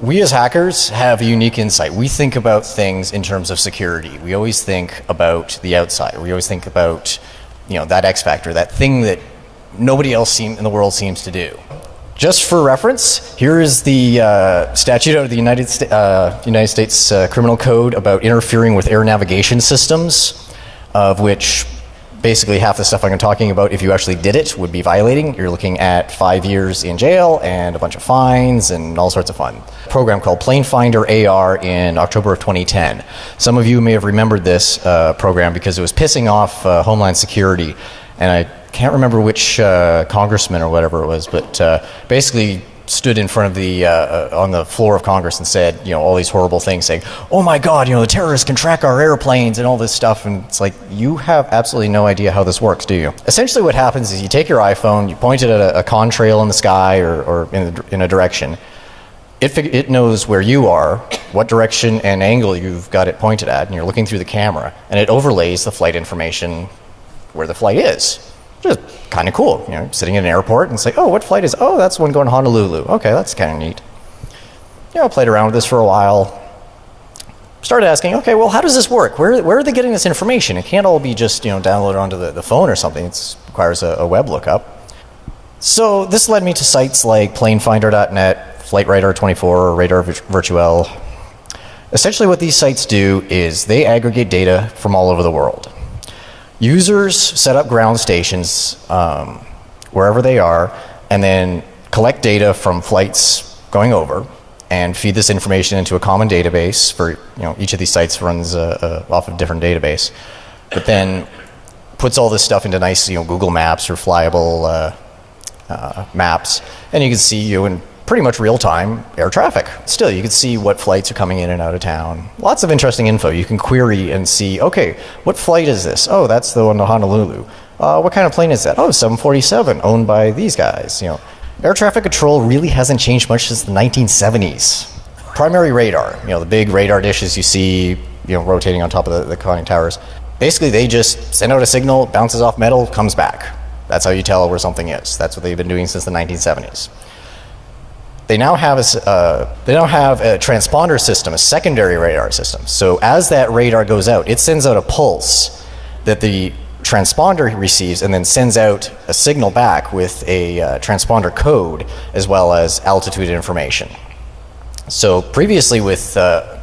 We as hackers have a unique insight. We think about things in terms of security. We always think about the outside. We always think about, that X factor, that thing that nobody else in the world seems to do. Just for reference, here is the statute out of the United States Criminal Code about interfering with air navigation systems, of which basically half the stuff I'm talking about, if you actually did it, would be violating. You're looking at 5 years in jail and a bunch of fines and all sorts of fun. A program called Planefinder AR in October of 2010. Some of you may have remembered this program because it was pissing off Homeland Security, and I can't remember which congressman or whatever it was, but basically stood in front of the on the floor of Congress and said, all these horrible things, saying, "Oh my God, the terrorists can track our airplanes and all this stuff." And it's like, you have absolutely no idea how this works, do you? Essentially, what happens is you take your iPhone, you point it at a contrail in the sky or in a direction. It knows where you are, what direction and angle you've got it pointed at, and you're looking through the camera, and it overlays the flight information where the flight is. Just kind of cool, sitting in an airport and say, "Oh, what flight is? Oh, that's the one going to Honolulu. Okay, that's kind of neat." I played around with this for a while. Started asking, okay, well, how does this work? Where are they getting this information? It can't all be just downloaded onto the phone or something. It requires a web lookup. So this led me to sites like planefinder.net, FlightRadar24, or Radar Virtual. Essentially, what these sites do is they aggregate data from all over the world. Users set up ground stations wherever they are, and then collect data from flights going over, and feed this information into a common database. For each of these sites runs off of a different database, but then puts all this stuff into nice Google Maps or flyable maps, and you can see in pretty much real-time air traffic. Still, you can see what flights are coming in and out of town. Lots of interesting info. You can query and see, okay, what flight is this? Oh, that's the one to Honolulu. What kind of plane is that? Oh, 747, owned by these guys. Air traffic control really hasn't changed much since the 1970s. Primary radar, the big radar dishes you see, rotating on top of the conning towers. Basically, they just send out a signal, bounces off metal, comes back. That's how you tell where something is. That's what they've been doing since the 1970s. They now have a transponder system, a secondary radar system. So as that radar goes out, it sends out a pulse that the transponder receives, and then sends out a signal back with a transponder code as well as altitude information. So previously, with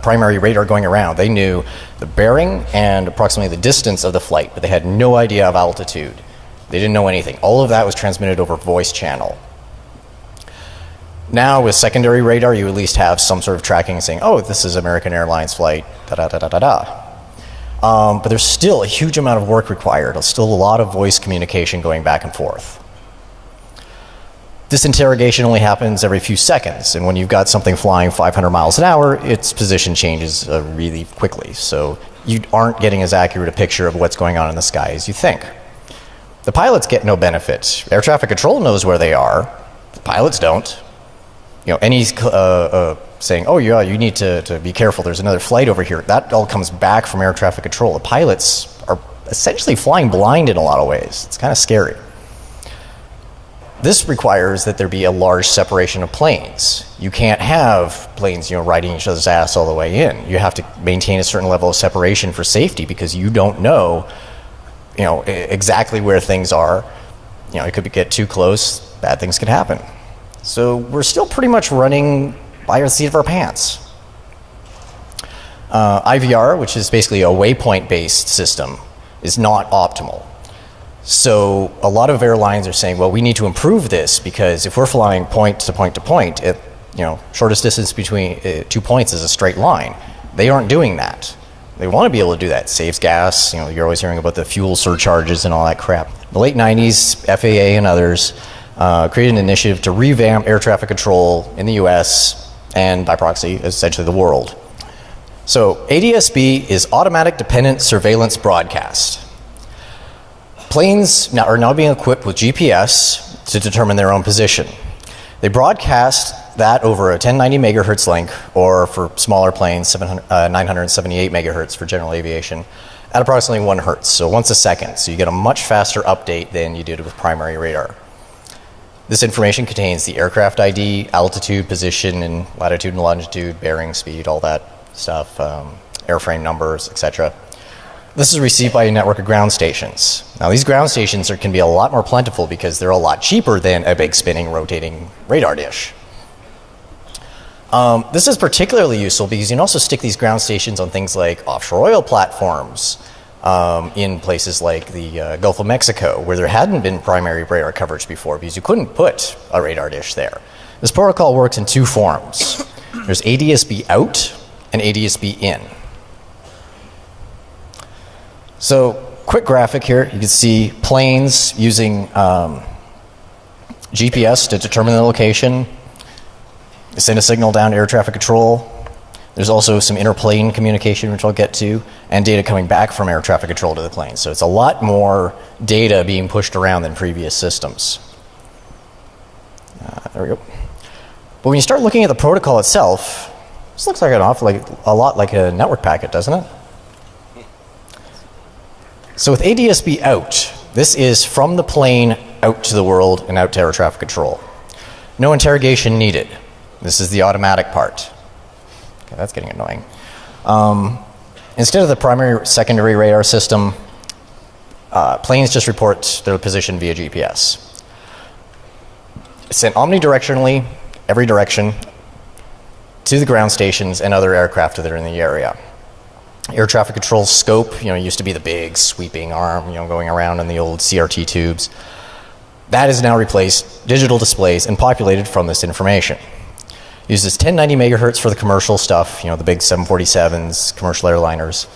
primary radar going around, they knew the bearing and approximately the distance of the flight, but they had no idea of altitude. They didn't know anything. All of that was transmitted over voice channel. Now, with secondary radar, you at least have some sort of tracking saying, "Oh, this is American Airlines flight, da-da-da-da-da-da." But there's still a huge amount of work required. There's still a lot of voice communication going back and forth. This interrogation only happens every few seconds, and when you've got something flying 500 miles an hour, its position changes really quickly. So you aren't getting as accurate a picture of what's going on in the sky as you think. The pilots get no benefit. Air traffic control knows where they are. The pilots don't. Any saying, "Oh yeah, you need to be careful, there's another flight over here," that all comes back from air traffic control. The pilots are essentially flying blind in a lot of ways. It's kind of scary. This requires that there be a large separation of planes. You can't have planes, riding each other's ass all the way in. You have to maintain a certain level of separation for safety, because you don't know, exactly where things are. It could get too close, bad things could happen. So we're still pretty much running by the seat of our pants. IVR, which is basically a waypoint-based system, is not optimal. So a lot of airlines are saying, well, we need to improve this, because if we're flying point to point to point, shortest distance between 2 points is a straight line. They aren't doing that. They want to be able to do that. It saves gas. You're always hearing about the fuel surcharges and all that crap. In the late 90s, FAA and others created an initiative to revamp air traffic control in the US and, by proxy, essentially the world. So ADS-B is Automatic Dependent Surveillance Broadcast. Planes are now being equipped with GPS to determine their own position. They broadcast that over a 1090 megahertz link, or for smaller planes, 978 megahertz for general aviation, at approximately 1 hertz, so once a second. So you get a much faster update than you did with primary radar. This information contains the aircraft ID, altitude, position, and latitude and longitude, bearing, speed, all that stuff, airframe numbers, etc. This is received by a network of ground stations. Now, these ground stations can be a lot more plentiful because they're a lot cheaper than a big spinning, rotating radar dish. This is particularly useful because you can also stick these ground stations on things like offshore oil platforms in places like the Gulf of Mexico, where there hadn't been primary radar coverage before because you couldn't put a radar dish there. This protocol works in two forms. There's ADS-B out and ADS-B in. So, quick graphic here. You can see planes using GPS to determine the location. They send a signal down to air traffic control. There's also some interplane communication, which I'll get to, and data coming back from air traffic control to the plane. So it's a lot more data being pushed around than previous systems. There we go. But when you start looking at the protocol itself, this looks like a lot like a network packet, doesn't it? So with ADS-B out, this is from the plane out to the world and out to air traffic control. No interrogation needed. This is the automatic part. Okay, that's getting annoying. Instead of the primary, secondary radar system, planes just report their position via GPS. It's sent omnidirectionally, every direction, to the ground stations and other aircraft that are in the area. Air traffic control scope, used to be the big sweeping arm, going around in the old CRT tubes. That is now replaced, digital displays, and populated from this information. Uses 1090 megahertz for the commercial stuff, the big 747s, commercial airliners.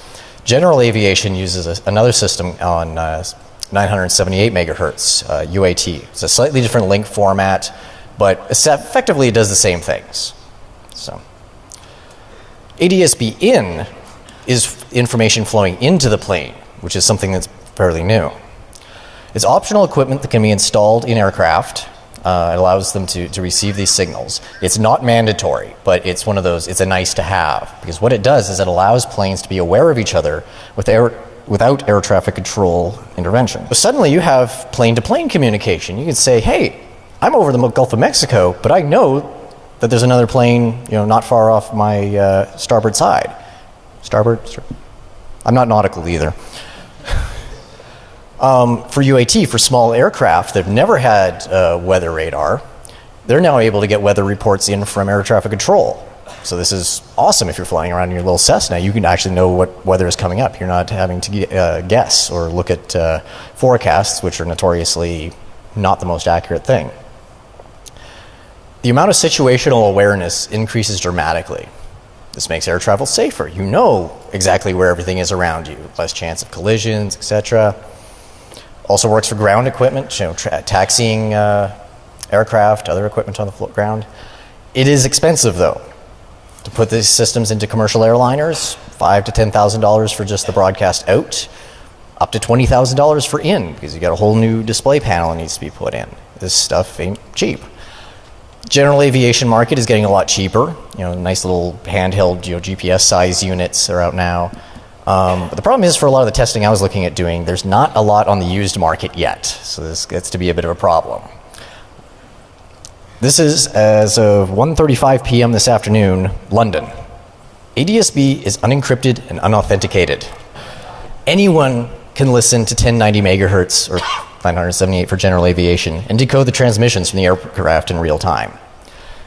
General aviation uses another system on 978 megahertz, UAT. It's a slightly different link format, but effectively it does the same things. So, ADS-B in is information flowing into the plane, which is something that's fairly new. It's optional equipment that can be installed in aircraft. It allows them to receive these signals. It's not mandatory, but it's one of those, it's a nice to have, because what it does is it allows planes to be aware of each other without air traffic control intervention. So suddenly you have plane-to-plane communication. You can say, hey, I'm over the Gulf of Mexico, but I know that there's another plane, not far off my starboard side. Starboard? I'm not nautical either. For UAT, for small aircraft that have never had weather radar, they're now able to get weather reports in from air traffic control. So this is awesome if you're flying around in your little Cessna. You can actually know what weather is coming up. You're not having to guess or look at forecasts, which are notoriously not the most accurate thing. The amount of situational awareness increases dramatically. This makes air travel safer. You know exactly where everything is around you. Less chance of collisions, etc. Also works for ground equipment, taxiing aircraft, other equipment on the ground. It is expensive, though, to put these systems into commercial airliners. $5,000 to $10,000 for just the broadcast out, up to $20,000 for in, because you got a whole new display panel that needs to be put in. This stuff ain't cheap. General aviation market is getting a lot cheaper. Nice little handheld, GPS size units are out now. But the problem is, for a lot of the testing I was looking at doing, there's not a lot on the used market yet. So this gets to be a bit of a problem. This is as of 1:35 p.m. this afternoon, London. ADS-B is unencrypted and unauthenticated. Anyone can listen to 1090 megahertz or 978 for general aviation and decode the transmissions from the aircraft in real time.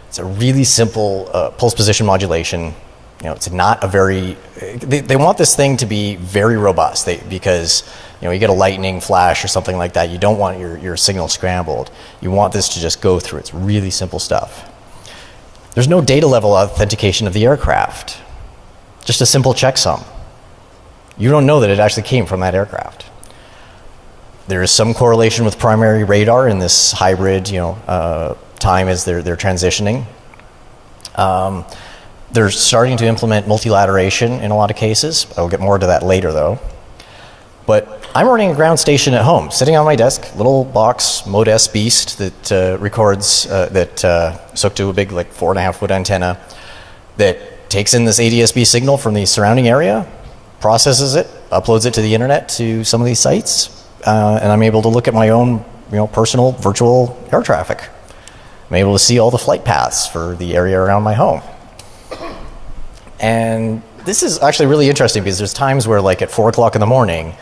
It's a really simple pulse position modulation. It's not a very... They want this thing to be very robust because, you get a lightning flash or something like that. You don't want your signal scrambled. You want this to just go through. It's really simple stuff. There's no data level authentication of the aircraft. Just a simple checksum. You don't know that it actually came from that aircraft. There is some correlation with primary radar in this hybrid, time as they're transitioning. They're starting to implement multilateration in a lot of cases. I'll get more to that later, though. But I'm running a ground station at home, sitting on my desk, little box, Mode S beast that records, that's hooked to a big, 4.5-foot antenna that takes in this ADS-B signal from the surrounding area, processes it, uploads it to the internet to some of these sites, and I'm able to look at my own, personal virtual air traffic I'm able to see all the flight paths for the area around my home. And this is actually really interesting because there's times where, like, at 4 o'clock in the morning,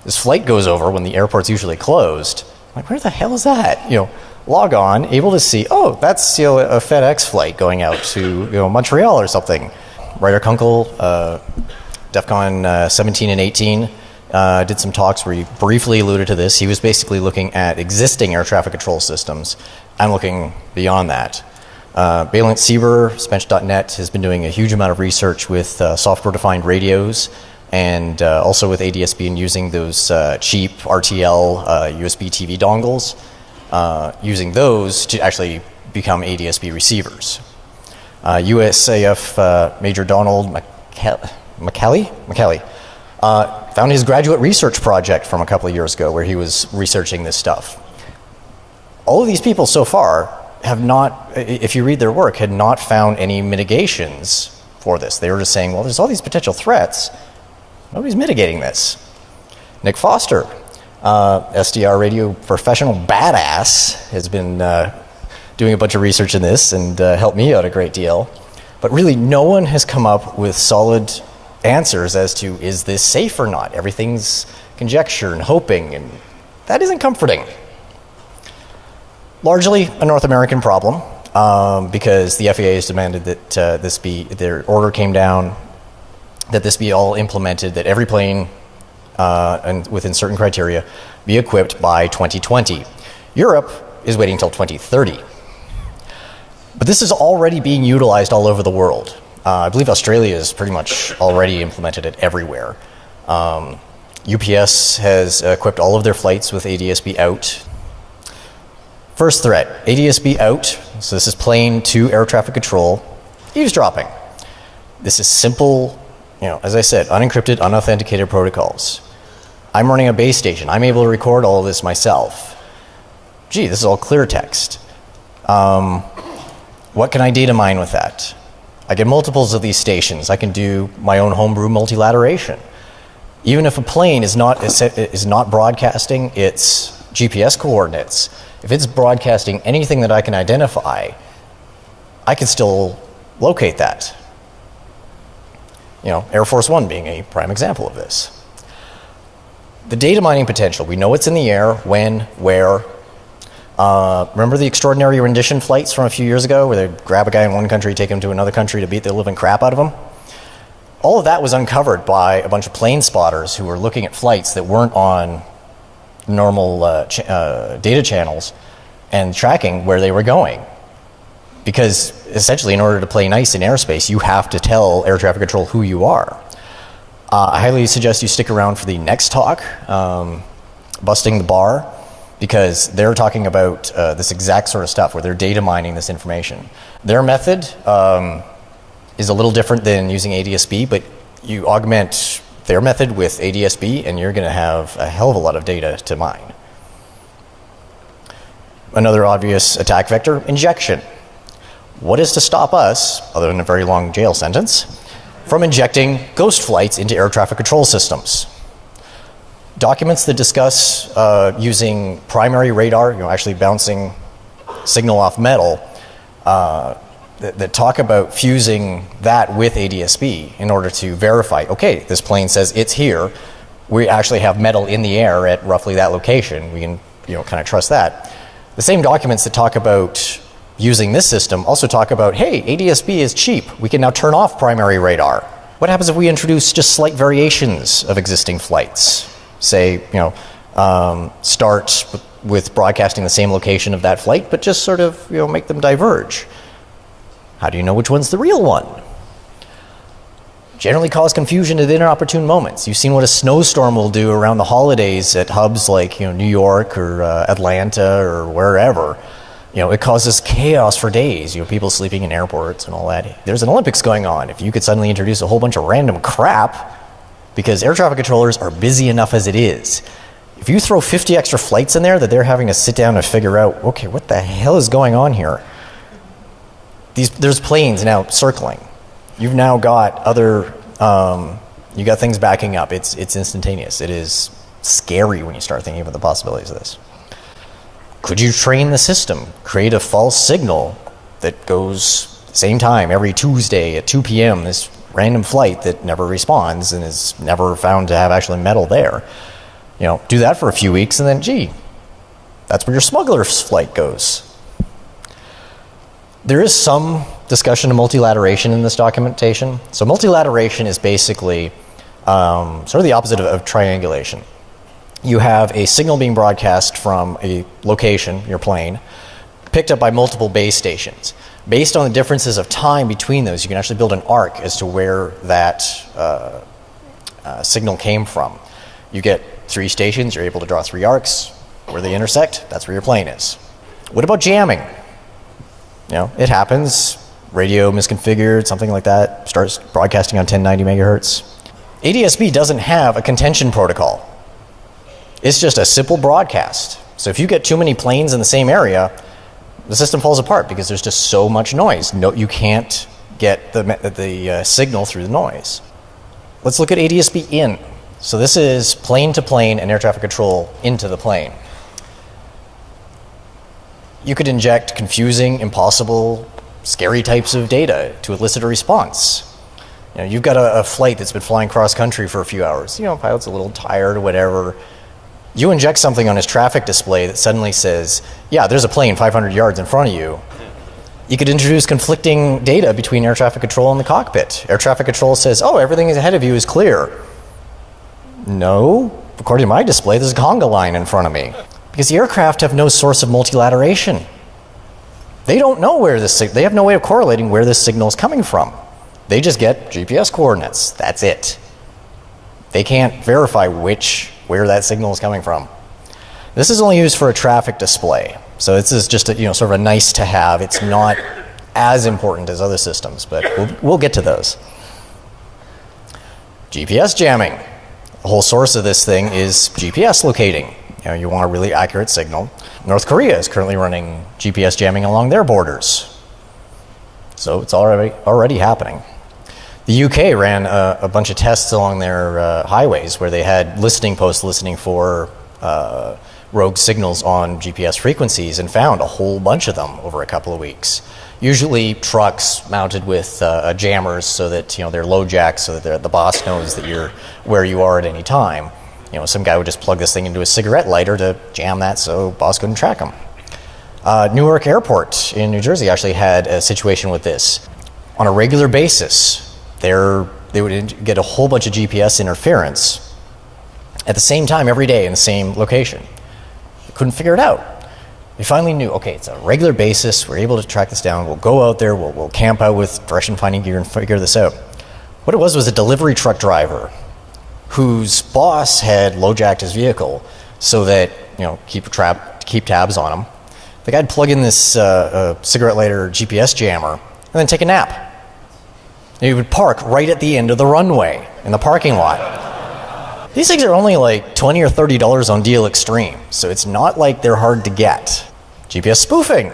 this flight goes over when the airport's usually closed. I'm like, where the hell is that? Log on, able to see, oh, that's a FedEx flight going out to Montreal or something. Ryder Kunkel, DEF CON 17 and 18, did some talks where he briefly alluded to this. He was basically looking at existing air traffic control systems. I'm looking beyond that. Balint Sieber, Spench.net, has been doing a huge amount of research with software-defined radios and also with ADSB and using those cheap RTL USB TV dongles, using those to actually become ADSB receivers. USAF Major Donald McKelly found his graduate research project from a couple of years ago where he was researching this stuff. All of these people so far have not, if you read their work, had not found any mitigations for this. They were just saying, well, there's all these potential threats. Nobody's mitigating this. Nick Foster, SDR radio professional badass, has been doing a bunch of research in this and helped me out a great deal. But really, no one has come up with solid answers as to, is this safe or not? Everything's conjecture and hoping, and that isn't comforting. Largely a North American problem, because the FAA has demanded that their order came down, that this be all implemented, that every plane, and within certain criteria, be equipped by 2020. Europe is waiting until 2030. But this is already being utilized all over the world. I believe Australia is pretty much already implemented it everywhere. UPS has equipped all of their flights with ADSB out. First threat, ADSB out. So this is plane to air traffic control. Eavesdropping. This is simple, as I said, unencrypted, unauthenticated protocols. I'm running a base station. I'm able to record all of this myself. Gee, this is all clear text. What can I data mine with that? I get multiples of these stations. I can do my own homebrew multilateration. Even if a plane is not broadcasting its GPS coordinates, if it's broadcasting anything that I can identify, I can still locate that. Air Force One being a prime example of this. The data mining potential, we know it's in the air, when, where. Remember the extraordinary rendition flights from a few years ago where they'd grab a guy in one country, take him to another country to beat the living crap out of him? All of that was uncovered by a bunch of plane spotters who were looking at flights that weren't on normal data channels and tracking where they were going. Because essentially, in order to play nice in airspace, you have to tell air traffic control who you are. I highly suggest you stick around for the next talk, Busting the Bar, because they're talking about this exact sort of stuff where they're data mining this information. Their method is a little different than using ADSB, but you augment their method with ADSB and you're going to have a hell of a lot of data to mine. Another obvious attack vector, injection. What is to stop us, other than a very long jail sentence, from injecting ghost flights into air traffic control systems? Documents that discuss using primary radar, actually bouncing signal off metal, that talk about fusing that with ADSB in order to verify, okay, this plane says it's here. We actually have metal in the air at roughly that location. We can, kind of trust that. The same documents that talk about using this system also talk about, hey, ADSB is cheap. We can now turn off primary radar. What happens if we introduce just slight variations of existing flights? Say, start with broadcasting the same location of that flight, but just sort of, make them diverge. How do you know which one's the real one? Generally cause confusion at inopportune moments. You've seen what a snowstorm will do around the holidays at hubs like, New York or Atlanta or wherever. It causes chaos for days. People sleeping in airports and all that. There's an Olympics going on. If you could suddenly introduce a whole bunch of random crap, because air traffic controllers are busy enough as it is. If you throw 50 extra flights in there that they're having to sit down and figure out, okay, what the hell is going on here? There's planes now circling. You've now got other, you got things backing up. It's instantaneous. It is scary when you start thinking about the possibilities of this. Could you train the system, create a false signal that goes same time every Tuesday at 2 p.m., this random flight that never responds and is never found to have actually metal there? Do that for a few weeks, and then, gee, that's where your smuggler's flight goes. There is some discussion of multilateration in this documentation. So multilateration is basically sort of the opposite of triangulation. You have a signal being broadcast from a location, your plane, picked up by multiple base stations. Based on the differences of time between those, you can actually build an arc as to where that signal came from. You get 3 stations, you're able to draw 3 arcs. Where they intersect, that's where your plane is. What about jamming? It happens. Radio misconfigured, something like that, starts broadcasting on 1090 megahertz. ADS-B doesn't have a contention protocol. It's just a simple broadcast. So if you get too many planes in the same area, the system falls apart because there's just so much noise. No, you can't get the signal through the noise. Let's look at ADS-B in. So this is plane-to-plane and air traffic control into the plane. You could inject confusing, impossible, scary types of data to elicit a response. You've got a flight that's been flying cross-country for a few hours. Pilot's a little tired or whatever. You inject something on his traffic display that suddenly says, yeah, there's a plane 500 yards in front of you. You could introduce conflicting data between air traffic control and the cockpit. Air traffic control says, oh, everything ahead of you is clear. No, according to my display, there's a conga line in front of me. Because the aircraft have no source of multilateration. They don't know they have no way of correlating where this signal is coming from. They just get GPS coordinates. That's it. They can't verify where that signal is coming from. This is only used for a traffic display. So this is just sort of a nice to have. It's not as important as other systems, but we'll get to those. GPS jamming. The whole source of this thing is GPS locating. You want a really accurate signal. North Korea is currently running GPS jamming along their borders. So it's already happening. The UK ran a bunch of tests along their highways where they had listening posts listening for rogue signals on GPS frequencies and found a whole bunch of them over a couple of weeks. Usually trucks mounted with jammers so that they're low jack so that the boss knows that you're where you are at any time. Some guy would just plug this thing into a cigarette lighter to jam that so boss couldn't track him. Newark Airport in New Jersey actually had a situation with this. On a regular basis, they would get a whole bunch of GPS interference at the same time every day in the same location. They couldn't figure it out. They finally knew, okay, it's a regular basis, we're able to track this down, we'll go out there, we'll camp out with direction finding gear and figure this out. What it was a delivery truck driver whose boss had low-jacked his vehicle so that, keep tabs on him. The guy'd plug in this cigarette lighter GPS jammer and then take a nap. And he would park right at the end of the runway in the parking lot. These things are only like $20 or $30 on Deal Extreme, so it's not like they're hard to get. GPS spoofing.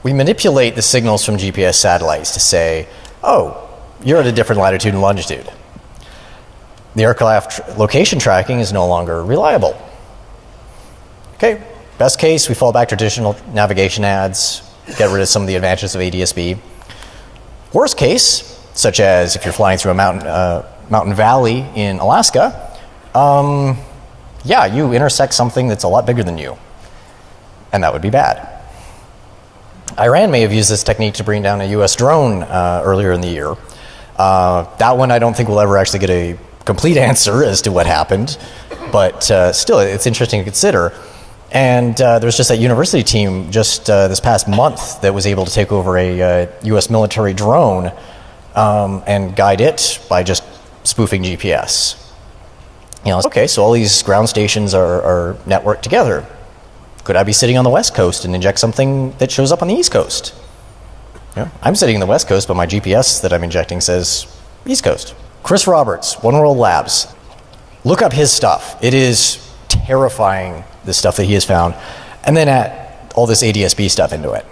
We manipulate the signals from GPS satellites to say, oh, you're at a different latitude and longitude. The aircraft location tracking is no longer reliable. Okay, best case, we fall back to traditional navigation ads, get rid of some of the advantages of ADS-B. Worst case, such as if you're flying through a mountain valley in Alaska, you intersect something that's a lot bigger than you, and that would be bad. Iran may have used this technique to bring down a U.S. drone earlier in the year. That one I don't think we'll ever actually get a complete answer as to what happened, but still, it's interesting to consider. And there's just that university team just this past month that was able to take over a U.S. military drone and guide it by just spoofing GPS. Okay, so all these ground stations are networked together. Could I be sitting on the West Coast and inject something that shows up on the East Coast? I'm sitting in the West Coast, but my GPS that I'm injecting says East Coast. Chris Roberts, One World Labs. Look up his stuff. It is terrifying, the stuff that he has found. And then add all this ADS-B stuff into it.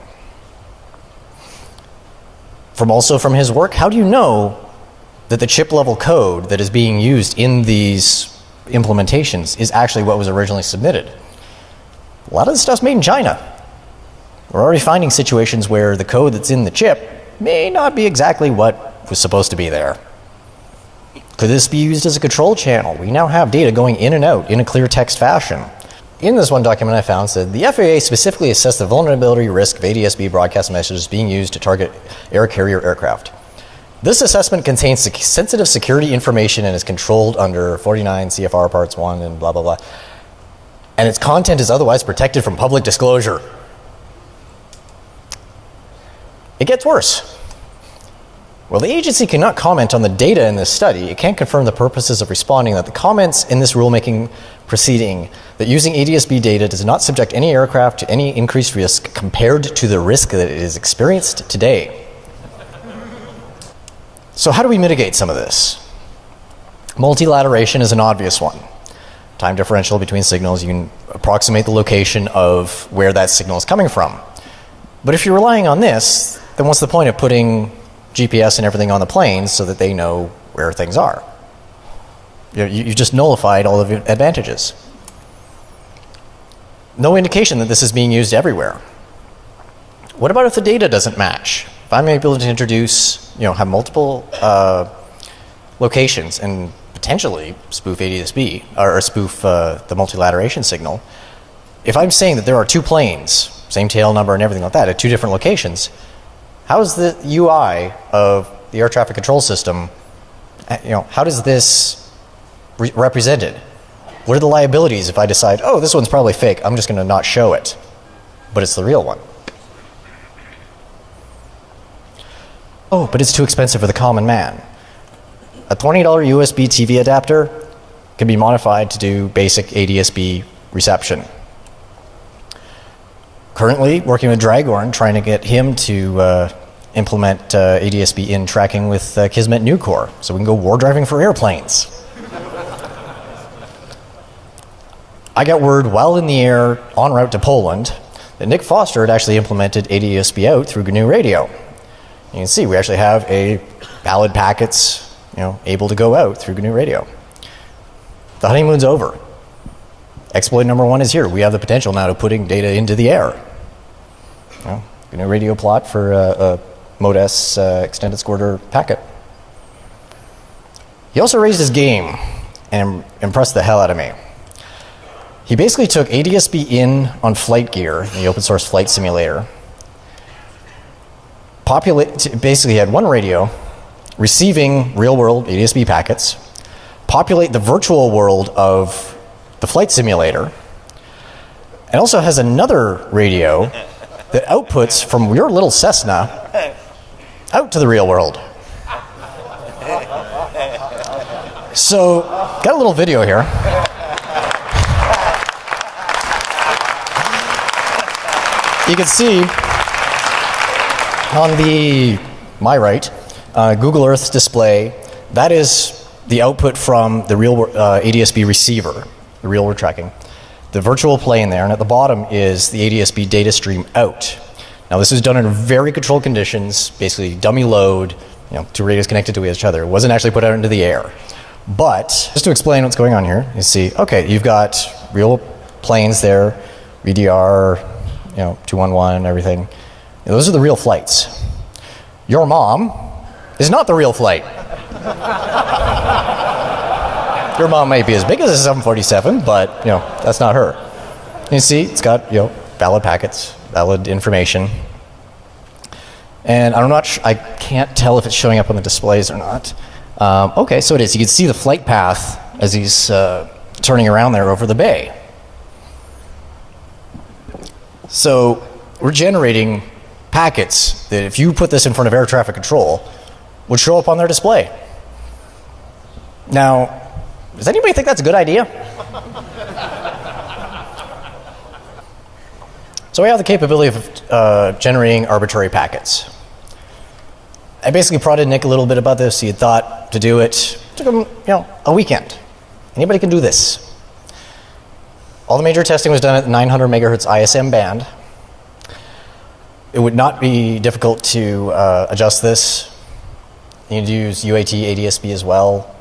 From his work, how do you know that the chip-level code that is being used in these implementations is actually what was originally submitted? A lot of this stuff's made in China. We're already finding situations where the code that's in the chip may not be exactly what was supposed to be there. Could this be used as a control channel? We now have data going in and out in a clear text fashion. In this one document I found said, the FAA specifically assessed the vulnerability risk of ADS-B broadcast messages being used to target air carrier aircraft. This assessment contains sensitive security information and is controlled under 49 CFR Parts 1 and blah, blah, blah. And its content is otherwise protected from public disclosure. It gets worse. While the agency cannot comment on the data in this study, it can confirm the purposes of responding that the comments in this rulemaking proceeding that using ADS-B data does not subject any aircraft to any increased risk compared to the risk that it is experienced today. So how do we mitigate some of this? Multilateration is an obvious one. Time differential between signals, you can approximate the location of where that signal is coming from. But if you're relying on this, then what's the point of putting GPS and everything on the planes so that they know where things are? You just nullified all of the advantages. No indication that this is being used everywhere. What about if the data doesn't match? If I'm able to introduce, have multiple locations and potentially spoof ADS-B, or spoof the multilateration signal, if I'm saying that there are two planes, same tail number and everything like that, at two different locations, how is the UI of the air traffic control system, how does this represented? What are the liabilities if I decide, oh, this one's probably fake, I'm just going to not show it, but it's the real one? Oh, but it's too expensive for the common man. A $20 USB TV adapter can be modified to do basic ADS-B reception. Currently, working with Dragorn, trying to get him to implement ADS-B in tracking with Kismet Nucor, so we can go war driving for airplanes. I got word while in the air en route to Poland that Nick Foster had actually implemented ADS-B out through GNU Radio. You can see we actually have a valid packets, able to go out through GNU Radio. The honeymoon's over. Exploit number 1 is here. We have the potential now to putting data into the air. GNU Radio plot for a Mode-S extended squirter packet. He also raised his game and impressed the hell out of me. He basically took ADS-B in on flight gear, the open source flight simulator, basically had one radio receiving real-world ADS-B packets, populate the virtual world of the flight simulator, and also has another radio that outputs from your little Cessna out to the real world. So, got a little video here. You can see on my right, Google Earth's display, that is the output from the real ADS-B receiver, the real world tracking. The virtual plane there, and at the bottom is the ADS-B data stream out. Now this was done under very controlled conditions, basically dummy load, two radios connected to each other. It wasn't actually put out into the air. But, just to explain what's going on here, you see, okay, you've got real planes there, VDR, 211 and everything. Those are the real flights. Your mom is not the real flight. Your mom may be as big as a 747, but that's not her. You see, it's got valid packets, valid information, and I can't tell if it's showing up on the displays or not. Okay, so it is. You can see the flight path as he's turning around there over the bay. So we're generating packets that if you put this in front of air traffic control would show up on their display. Now, does anybody think that's a good idea? So we have the capability of generating arbitrary packets. I basically prodded Nick a little bit about this. He had thought to do it. It took him, a weekend. Anybody can do this. All the major testing was done at the 900 megahertz ISM band. It would not be difficult to adjust this. You can use UAT ADS-B as well.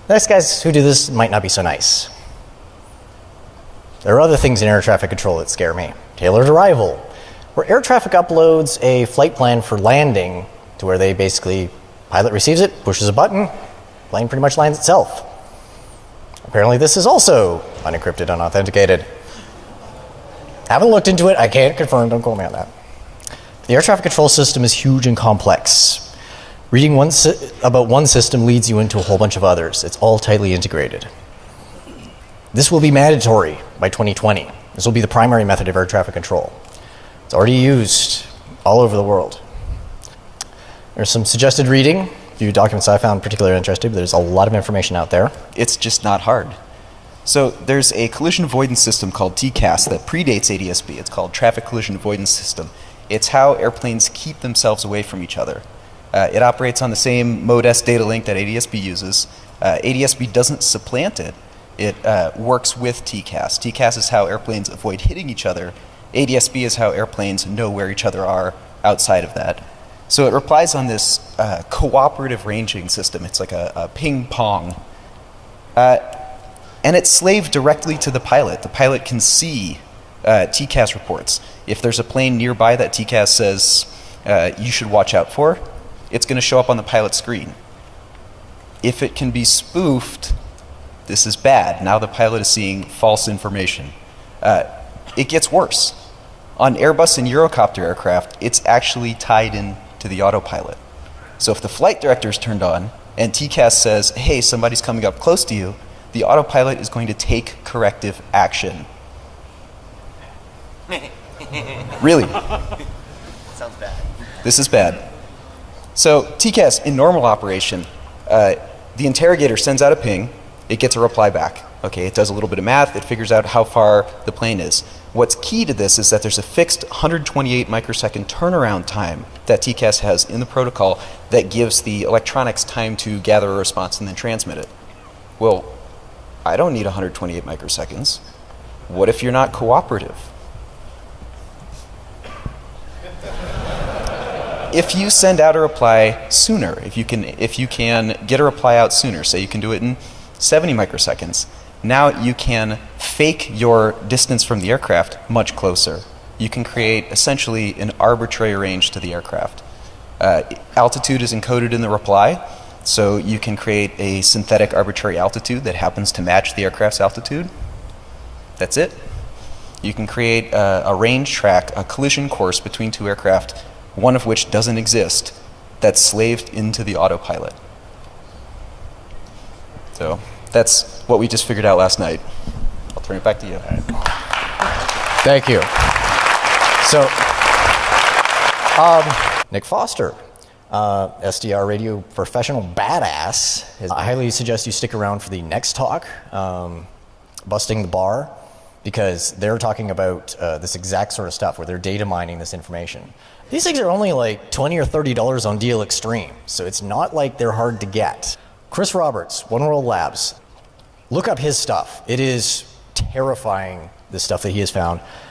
The next guys who do this might not be so nice. There are other things in air traffic control that scare me. Tailored arrival, where air traffic uploads a flight plan for landing to where they basically, pilot receives it, pushes a button, plane pretty much lands itself. Apparently this is also unencrypted, unauthenticated. Haven't looked into it, I can't confirm, don't quote me on that. The air traffic control system is huge and complex. Reading about one system leads you into a whole bunch of others. It's all tightly integrated. This will be mandatory by 2020. This will be the primary method of air traffic control. It's already used all over the world. There's some suggested reading, a few documents I found particularly interesting, but there's a lot of information out there. It's just not hard. So there's a collision avoidance system called TCAS that predates ADS-B. It's called Traffic Collision Avoidance System. It's how airplanes keep themselves away from each other. It operates on the same Mode S data link that ADS-B uses. ADS-B doesn't supplant it. It works with TCAS. TCAS is how airplanes avoid hitting each other. ADS-B is how airplanes know where each other are outside of that. So it relies on this cooperative ranging system. It's like a ping pong. And it's slaved directly to the pilot. The pilot can see TCAS reports. If there's a plane nearby that TCAS says you should watch out for, it's going to show up on the pilot's screen. If it can be spoofed, this is bad. Now the pilot is seeing false information. It gets worse. On Airbus and Eurocopter aircraft, it's actually tied in to the autopilot. So if the flight director is turned on and TCAS says, hey, somebody's coming up close to you, the autopilot is going to take corrective action. Really. Sounds bad. This is bad. So TCAS, in normal operation, the interrogator sends out a ping, it gets a reply back. Okay, it does a little bit of math, it figures out how far the plane is. What's key to this is that there's a fixed 128 microsecond turnaround time that TCAS has in the protocol that gives the electronics time to gather a response and then transmit it. Well, I don't need 128 microseconds. What if you're not cooperative? If you send out a reply sooner, if you can get a reply out sooner, say you can do it in 70 microseconds, now you can fake your distance from the aircraft much closer. You can create essentially an arbitrary range to the aircraft. Altitude is encoded in the reply, so you can create a synthetic arbitrary altitude that happens to match the aircraft's altitude. That's it. You can create a range track, a collision course between two aircraft, one of which doesn't exist, that's slaved into the autopilot. So that's what we just figured out last night. I'll turn it back to you. Thank you. So, Nick Foster, SDR Radio professional badass. I highly suggest you stick around for the next talk, Busting the Bar, because they're talking about this exact sort of stuff where they're data mining this information. These things are only like $20 or $30 on DL Extreme, so it's not like they're hard to get. Chris Roberts, One World Labs. Look up his stuff. It is terrifying, the stuff that he has found.